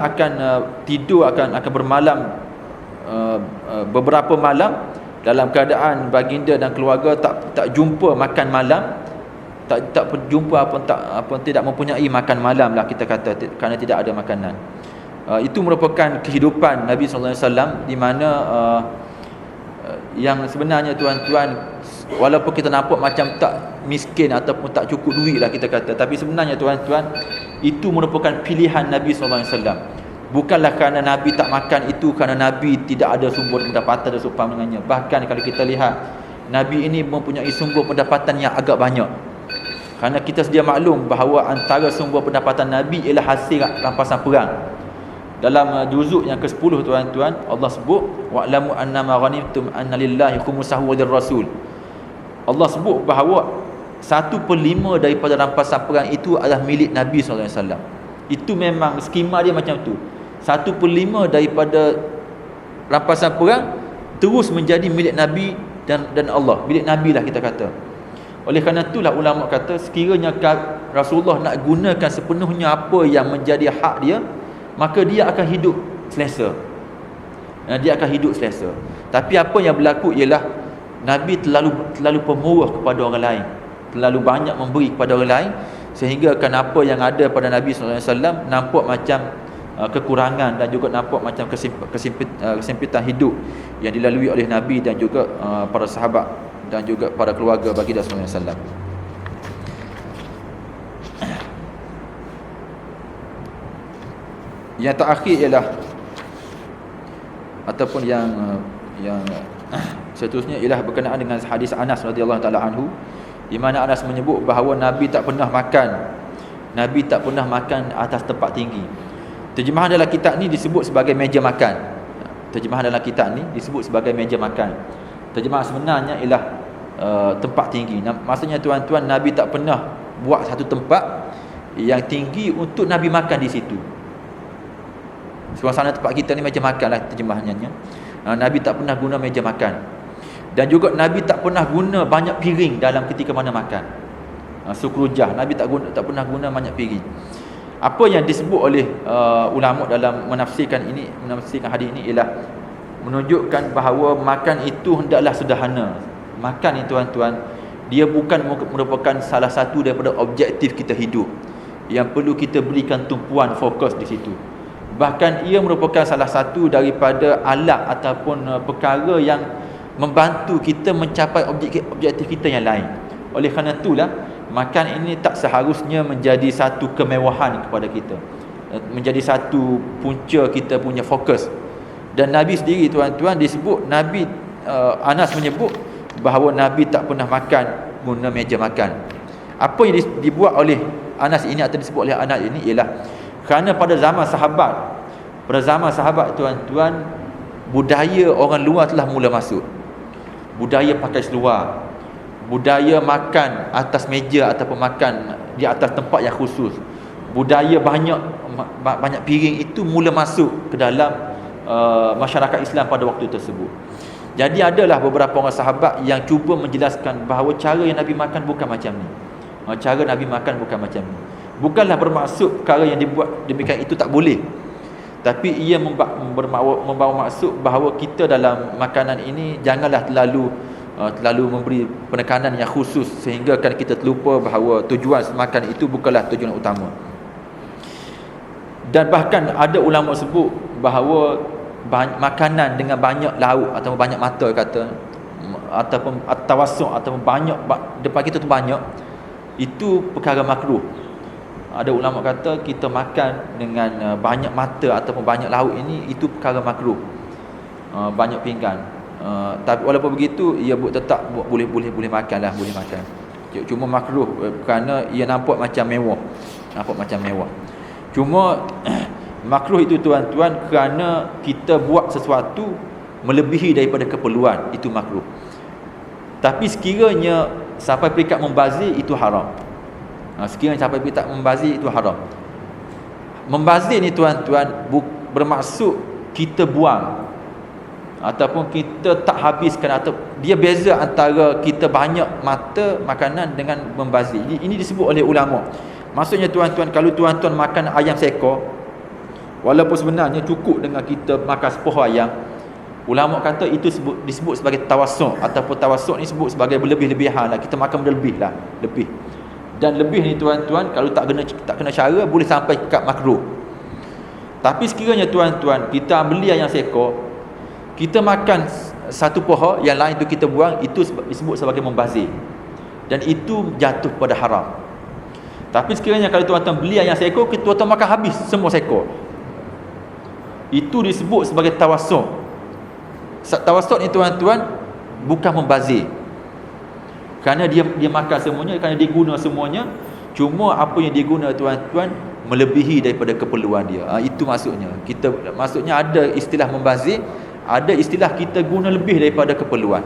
akan tidur, akan bermalam beberapa malam dalam keadaan baginda dan keluarga tak jumpa makan malam, tak jumpa tidak mempunyai makan malam lah kita kata, kerana tidak ada makanan. Itu merupakan kehidupan Nabi SAW, di mana yang sebenarnya tuan-tuan, walaupun kita nampak macam tak miskin ataupun tak cukup duit lah kita kata, tapi sebenarnya tuan-tuan, itu merupakan pilihan Nabi SAW. Bukanlah kerana Nabi tak makan itu kerana Nabi tidak ada sumber pendapatan dan seumpama dengannya. Bahkan kalau kita lihat, Nabi ini mempunyai sumber pendapatan yang agak banyak. Kerana kita sedia maklum bahawa antara sumber pendapatan Nabi ialah hasil rampasan perang. Dalam juzuk yang ke-10 tuan-tuan, Allah sebut wa'lamu annama ghanimtum anna lillahi khumsahu wa lirrasul. Allah sebut bahawa 1/5 daripada rampasan perang itu adalah milik Nabi SAW. Itu memang skema dia macam tu. 1/5 daripada rampasan perang terus menjadi milik Nabi dan Allah. Milik Nabi lah kita kata. Oleh kerana itulah ulama kata, sekiranya Rasulullah nak gunakan sepenuhnya apa yang menjadi hak dia, maka dia akan hidup selesa. Dia akan hidup selesa. Tapi apa yang berlaku ialah Nabi terlalu pemurah kepada orang lain, terlalu banyak memberi kepada orang lain, sehingga kan apa yang ada pada Nabi SAW nampak macam kekurangan dan juga nampak macam kesempitan hidup yang dilalui oleh Nabi dan juga para sahabat dan juga para keluarga baginda SAW. Yang terakhir ialah ataupun yang seterusnya ialah berkenaan dengan hadis Anas radhiyallahu taala anhu, di mana Anas menyebut bahawa Nabi tak pernah makan atas tempat tinggi. Terjemahan dalam kitab ni disebut sebagai meja makan. Terjemahan dalam kitab ni disebut sebagai meja makan. Terjemahan sebenarnya ialah tempat tinggi. Maksudnya tuan-tuan, Nabi tak pernah buat satu tempat yang tinggi untuk Nabi makan di situ. Suasana tempat kita ni meja makan lah terjemahannya. Nabi tak pernah guna meja makan. Dan juga Nabi tak pernah guna banyak piring dalam ketika mana makan. Sukrujah, Nabi tak pernah guna banyak piring. Apa yang disebut oleh ulama dalam menafsirkan hadis ini ialah menunjukkan bahawa makan itu hendaklah sederhana. Makan ni tuan-tuan, dia bukan merupakan salah satu daripada objektif kita hidup yang perlu kita berikan tumpuan fokus di situ. Bahkan ia merupakan salah satu daripada alat ataupun perkara yang membantu kita mencapai objektif kita yang lain. Oleh kerana itulah, makan ini tak seharusnya menjadi satu kemewahan kepada kita, menjadi satu punca kita punya fokus. Dan Nabi sendiri tuan-tuan disebut, Anas menyebut bahawa Nabi tak pernah makan guna meja makan. Apa yang dibuat oleh Anas ini atau disebut oleh Anas ini ialah kerana pada zaman sahabat tuan-tuan, budaya orang luar telah mula masuk. Budaya pakai seluar, budaya makan atas meja ataupun makan di atas tempat yang khusus, budaya banyak piring itu mula masuk ke dalam masyarakat Islam pada waktu tersebut. Jadi adalah beberapa orang sahabat yang cuba menjelaskan bahawa cara yang Nabi makan bukan macam ni. Cara Nabi makan bukan macam ni. Bukanlah bermaksud perkara yang dibuat demikian itu tak boleh, tapi ia membawa maksud bahawa kita dalam makanan ini janganlah terlalu memberi penekanan yang khusus sehingga kan kita terlupa bahawa tujuan makan itu bukanlah tujuan utama. Dan bahkan ada ulama sebut bahawa makanan dengan banyak lauk atau banyak mata kata, ataupun tawasuk ataupun banyak depan kita tu banyak, itu perkara makruh. Ada ulama kata kita makan dengan banyak mata ataupun banyak lauk ini, itu perkara makruh. Banyak pinggan. Tapi walaupun begitu, ia tetap boleh makan lah, boleh makan. Cuma makruh kerana ia nampak macam mewah. Cuma makruh itu tuan-tuan kerana kita buat sesuatu melebihi daripada keperluan, itu makruh. Tapi sekiranya sampai peringkat membazir, itu haram. Sekiranya sampai peringkat membazir, itu haram. Membazir ni tuan-tuan bermaksud kita buang ataupun kita tak habiskan, atau dia beza antara kita banyak mata makanan dengan membazir. Ini disebut oleh ulama. Maksudnya tuan-tuan, kalau tuan-tuan makan ayam seekor, walaupun sebenarnya cukup dengan kita makan sepoh ayam, ulama kata itu disebut sebagai tawasuk, ataupun tawasuk ni sebut sebagai berlebih-lebihan lah. Kita makan berlebih lah, lebih. Dan lebih ni tuan-tuan, kalau tak kena cara, boleh sampai ke makruh. Tapi sekiranya tuan-tuan kita beli ayam seekor, kita makan satu pohon, yang lain itu kita buang, itu disebut sebagai membazir, dan itu jatuh pada haram. Tapi sekiranya kalau tuan-tuan beli ayam seekor, tuan-tuan makan habis semua seekor, itu disebut sebagai tawassut. Tawassut ni tuan-tuan bukan membazir, kerana dia makan semuanya, kerana dia guna semuanya. Cuma apa yang dia guna tuan-tuan melebihi daripada keperluan dia. Itu maksudnya. Maksudnya ada istilah membazir, ada istilah kita guna lebih daripada keperluan.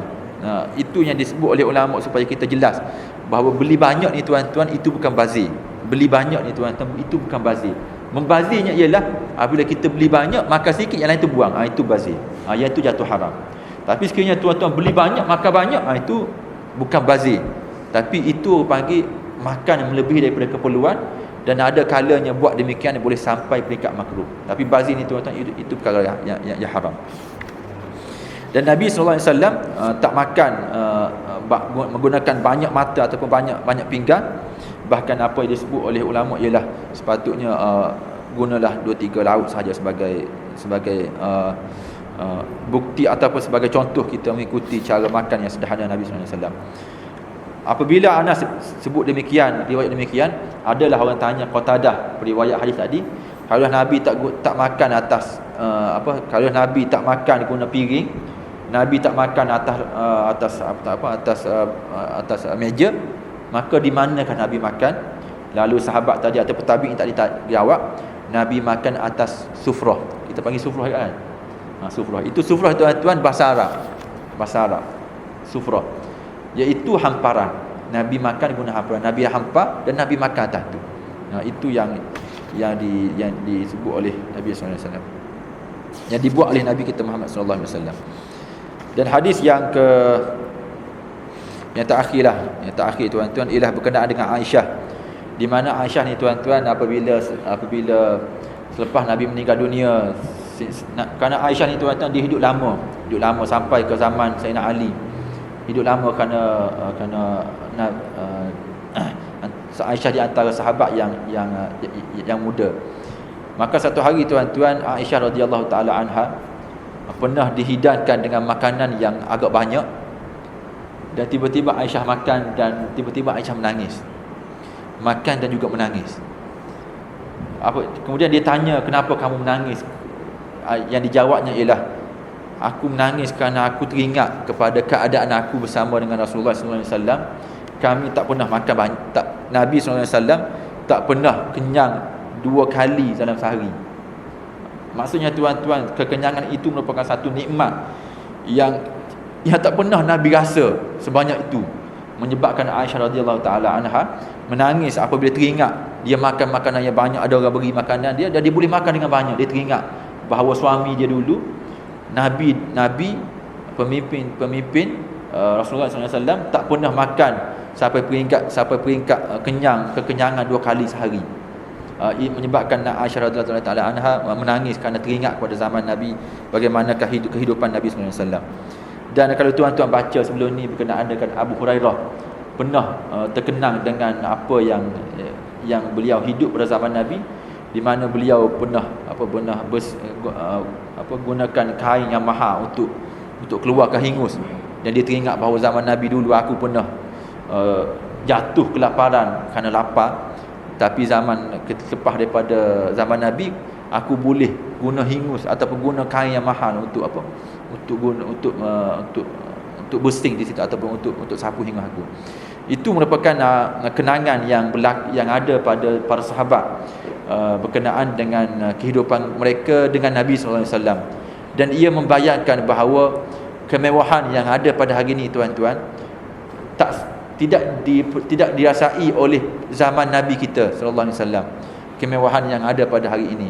Itu yang disebut oleh ulama supaya kita jelas bahawa beli banyak ni tuan-tuan itu bukan bazir. Beli banyak ni tuan-tuan itu bukan bazir. Membazirnya ialah apabila kita beli banyak, makan sikit, yang lain tu buang. Itu bazir. Yang itu jatuh haram. Tapi sekiranya tuan-tuan beli banyak, makan banyak, itu bukan bazir. Tapi itu panggil makan yang melebihi daripada keperluan, dan ada kalanya buat demikian boleh sampai peringkat makruh. Tapi bazir ni tuan-tuan itu perkara yang haram. Dan Nabi SAW tak makan menggunakan banyak mata ataupun banyak pinggan. Bahkan apa yang disebut oleh ulama ialah sepatutnya gunalah 2-3 lauk sahaja sebagai bukti ataupun sebagai contoh kita mengikuti cara makan yang sederhana Nabi SAW. Apabila Anas sebut demikian, riwayat demikian, adalah orang tanya Qatadah riwayat hadis tadi, kalau Nabi tak makan atas kalau Nabi tak makan guna piring, Nabi tak makan atas meja, maka di manakah Nabi makan? Lalu sahabat tadi atau tabi'in tadi jawab, Nabi makan atas sufrah. Kita panggil sufrah kan? Sufrah. Itu sufrah tuan-tuan bahasa Arab. Sufrah, iaitu hamparan. Nabi makan guna hamparan. Nabi hampar dan Nabi makan atas tu. Itu yang disebut oleh Nabi sallallahu alaihi wasallam. Yang dibuat oleh Nabi kita Muhammad sallallahu alaihi wasallam. Dan hadis yang terakhir tuan-tuan ialah berkenaan dengan Aisyah. Di mana Aisyah ni tuan-tuan apabila selepas Nabi meninggal dunia, kerana Aisyah ni tuan-tuan dia hidup lama sampai ke zaman Sayyidina Ali. Hidup lama kerana Aisyah di antara sahabat yang muda. Maka satu hari tuan-tuan, Aisyah radhiyallahu taala anha pernah dihidangkan dengan makanan yang agak banyak, dan tiba-tiba Aisyah makan, dan tiba-tiba Aisyah menangis. Makan dan juga menangis. Kemudian dia tanya, kenapa kamu menangis? Yang dijawabnya ialah, aku menangis kerana aku teringat kepada keadaan aku bersama dengan Rasulullah sallallahu alaihi wasallam. Kami tak pernah makan banyak. Nabi sallallahu alaihi wasallam tak pernah kenyang 2 kali dalam sehari. Maksudnya tuan-tuan, kekenyangan itu merupakan satu nikmat yang tak pernah Nabi rasa sebanyak itu, menyebabkan Aisyah radhiyallahu taala anha menangis apabila teringat dia makan makanan yang banyak, ada orang beri makanan dia dan dia boleh makan dengan banyak. Dia teringat bahawa suami dia dulu Nabi pemimpin Rasulullah SAW tak pernah makan sampai peringkat kekenyangan 2 kali sehari. Menyebabkan Aisyah radhiyallahu taala anha menangis kerana teringat pada zaman Nabi, bagaimanakah kehidupan Nabi SAW. Dan kalau tuan-tuan baca sebelum ni berkenaan dengan Abu Hurairah, pernah terkenang dengan apa yang beliau hidup pada zaman Nabi, di mana beliau pernah gunakan kain yang mahal untuk keluarkan hingus. Dan dia teringat bahawa zaman Nabi dulu aku pernah jatuh kelaparan kerana lapar, tapi lepas daripada zaman Nabi aku boleh guna hingus ataupun guna kain yang mahal untuk bersing di situ ataupun untuk sapu hingus aku. Itu merupakan kenangan yang ada pada para sahabat berkenaan dengan kehidupan mereka dengan Nabi sallallahu alaihi wasallam. Dan ia membayangkan bahawa kemewahan yang ada pada hari ini tuan-tuan tidak dirasai oleh zaman Nabi kita sallallahu alaihi wasallam, kemewahan yang ada pada hari ini.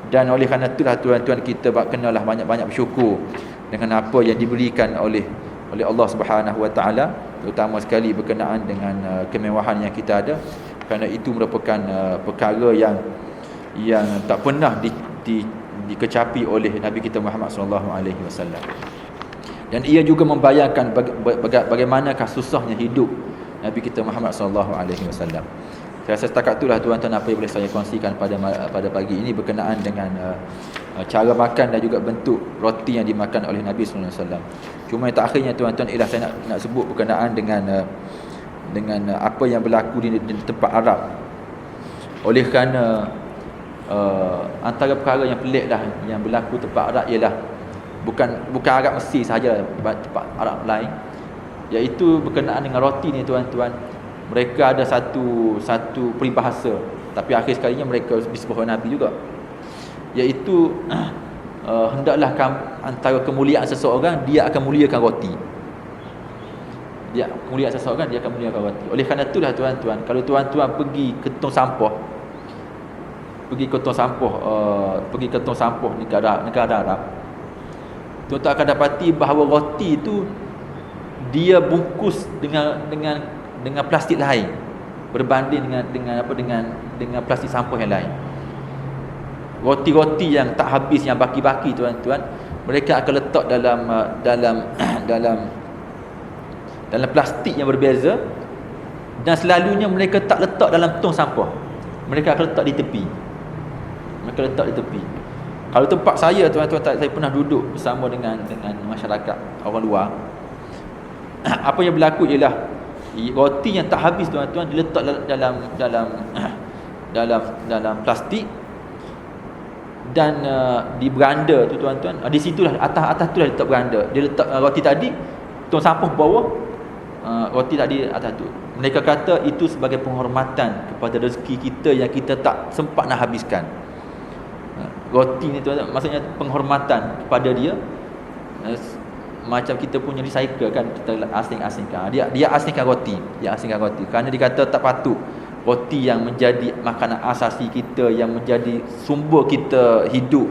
Dan oleh kerana itulah tuan-tuan, kita kenalah banyak-banyak bersyukur dengan apa yang diberikan oleh Allah Subhanahu wa taala, terutama sekali berkenaan dengan kemewahan yang kita ada, kerana itu merupakan perkara yang tak pernah dikecapi oleh Nabi kita Muhammad sallallahu alaihi wasallam. Dan ia juga membayangkan bagaimanakah susahnya hidup Nabi kita Muhammad sallallahu alaihi wasallam. Saya rasa setakat itulah tuan-tuan apa yang boleh saya kongsikan pada pagi ini berkenaan dengan cara makan dan juga bentuk roti yang dimakan oleh Nabi sallallahu alaihi wasallam. Cuma yang terakhirnya tuan-tuan ialah saya nak sebut berkenaan dengan apa yang berlaku di tempat Arab. Oleh kerana antara perkara yang pelik dah yang berlaku tempat Arab ialah bukan Arab Mesir sahaja, tempat Arab lain, iaitu berkenaan dengan roti ni tuan-tuan. Mereka ada satu peribahasa, tapi akhir sekalinya mereka disebut oleh Nabi juga, iaitu hendaklah antara kemuliaan seseorang dia akan muliakan roti. Dia muliakan seseorang, dia akan muliakan roti. Oleh kerana itulah tuan-tuan, kalau tuan-tuan pergi ke tong sampah, pergi ke tong sampah negara Arab, tuan-tuan akan dapati bahawa roti itu dia bungkus dengan plastik lain berbanding dengan plastik sampah yang lain. Roti-roti yang tak habis, yang baki-baki tuan-tuan, mereka akan letak dalam plastik yang berbeza, dan selalunya mereka tak letak dalam tong sampah. Mereka akan letak di tepi. Kalau tempat saya tuan-tuan, saya pernah duduk bersama dengan masyarakat orang luar. Apa yang berlaku ialah roti yang tak habis tuan-tuan diletak dalam plastik, dan di beranda tu tuan-tuan, di situlah atas tu lah letak beranda. Dia letak roti tadi, tong sampah bawah, roti tadi atas tu. Mereka kata itu sebagai penghormatan kepada rezeki kita yang kita tak sempat nak habiskan. Roti ni tuan-tuan, maksudnya penghormatan kepada dia. Macam kita punya recycle kan, kita asing-asingkan. Dia asingkan roti, kerana dia kata tak patut roti yang menjadi makanan asasi kita, yang menjadi sumber kita hidup,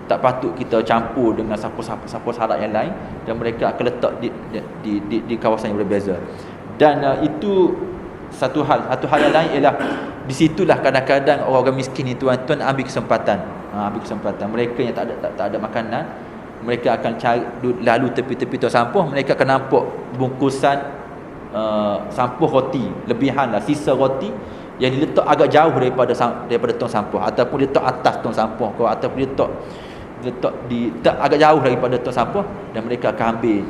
tak patut kita campur dengan sampah syarat yang lain, dan mereka akan letak di kawasan yang berbeza. Dan itu satu hal yang lain ialah di situlah kadang-kadang orang miskin ni tuan-tuan ambil kesempatan. Mereka yang tak ada makanan, mereka akan cari lalu tepi-tepi tong sampah, mereka akan nampak bungkusan sampah roti, lebihan lah, sisa roti yang diletak agak jauh daripada tong sampah, ataupun letak atas tong sampah ke, ataupun letak agak jauh daripada tong sampah, dan mereka akan ambil.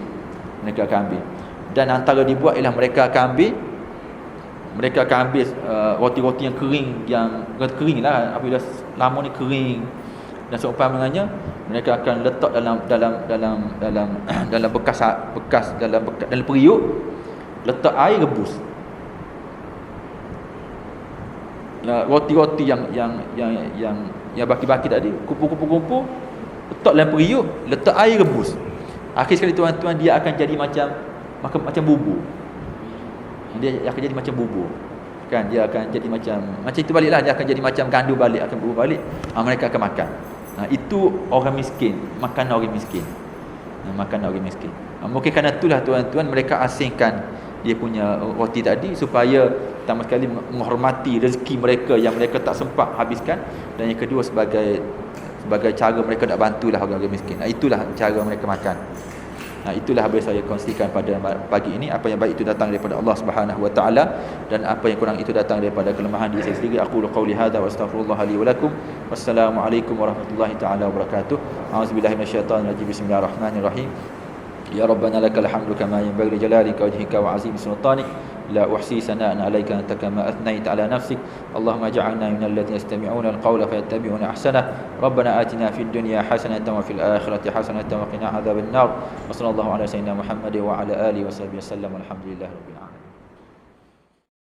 Dan antara dibuat ialah mereka akan ambil roti-roti yang kering lah, apabila lama ni kering dan seumpamanya, mereka akan letak dalam bekas dalam periuk, letak air rebus. Roti-roti yang baki-baki tadi kumpul, letak dalam periuk, letak air rebus. Akhir sekali tuan-tuan, dia akan jadi macam bubur. Dia akan jadi macam bubur. Kan, dia akan jadi macam itu baliklah, dia akan jadi macam gandu balik, akan bubur balik. Mereka akan makan. Itu orang miskin, makanan orang miskin. Mungkin kerana itulah tuan-tuan, mereka asingkan dia punya roti tadi, supaya pertama sekali menghormati rezeki mereka yang mereka tak sempat habiskan, dan yang kedua sebagai cara mereka nak bantulah orang-orang miskin. Itulah cara mereka makan. Itulah apa yang saya kongsikan pada pagi ini. Apa yang baik itu datang daripada Allah Subhanahu wa taala, dan apa yang kurang itu datang daripada kelemahan diri saya sendiri. Aqulu qauli hadza wa astaghfirullah li wa lakum. Wassalamualaikum warahmatullahi taala wabarakatuh. A'udzubillahi minasyaitonir rajim. Bismillahirrahmanirrahim. Ya Rabbana lakal hamdu kama yanbaghi li jalalika wajhika wa 'azimi sultanik. لا أحصي ثناء عليك أنت كما أثنيت على نفسك. اللهم اجعلنا من الذين يستمعون القول فيتبعون أحسنه. ربنا آتنا في الدنيا حسنة وفي الآخرة حسنة وقنا عذاب النار. وصلى الله على سيدنا محمد وعلى آله وصحبه وسلم والحمد لله رب العالمين.